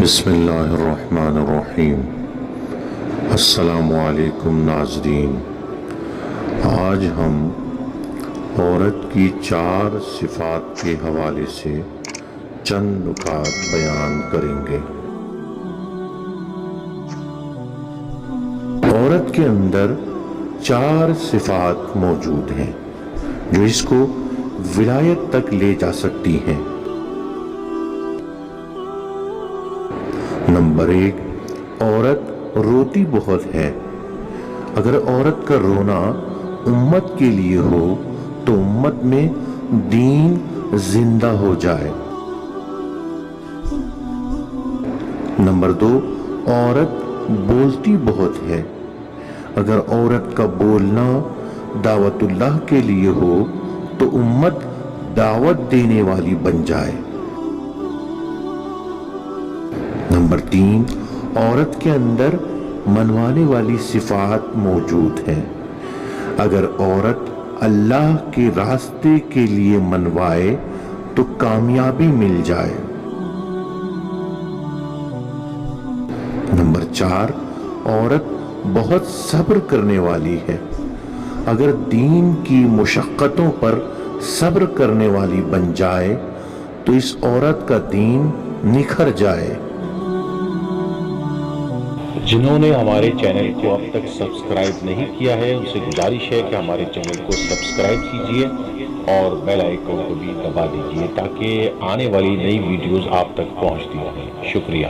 بسم اللہ الرحمن الرحیم۔ السلام علیکم ناظرین، آج ہم عورت کی 4 صفات کے حوالے سے چند نکات بیان کریں گے۔ عورت کے اندر 4 صفات موجود ہیں جو اس کو ولایت تک لے جا سکتی ہیں۔ نمبر 1، عورت روتی بہت ہے۔ اگر عورت کا رونا امت کے لیے ہو تو امت میں دین زندہ ہو جائے۔ نمبر 2، عورت بولتی بہت ہے۔ اگر عورت کا بولنا دعوت اللہ کے لیے ہو تو امت دعوت دینے والی بن جائے۔ نمبر 3، عورت کے اندر منوانے والی صفات موجود ہیں۔ اگر عورت اللہ کے راستے کے لیے منوائے تو کامیابی مل جائے۔ نمبر 4، عورت بہت صبر کرنے والی ہے۔ اگر دین کی مشقتوں پر صبر کرنے والی بن جائے تو اس عورت کا دین نکھر جائے۔ جنہوں نے ہمارے چینل کو اب تک سبسکرائب نہیں کیا ہے ان سے گزارش ہے کہ ہمارے چینل کو سبسکرائب کیجئے اور بیل آئیکن کو بھی دبا دیجئے تاکہ آنے والی نئی ویڈیوز آپ تک پہنچتی رہیں۔ شکریہ۔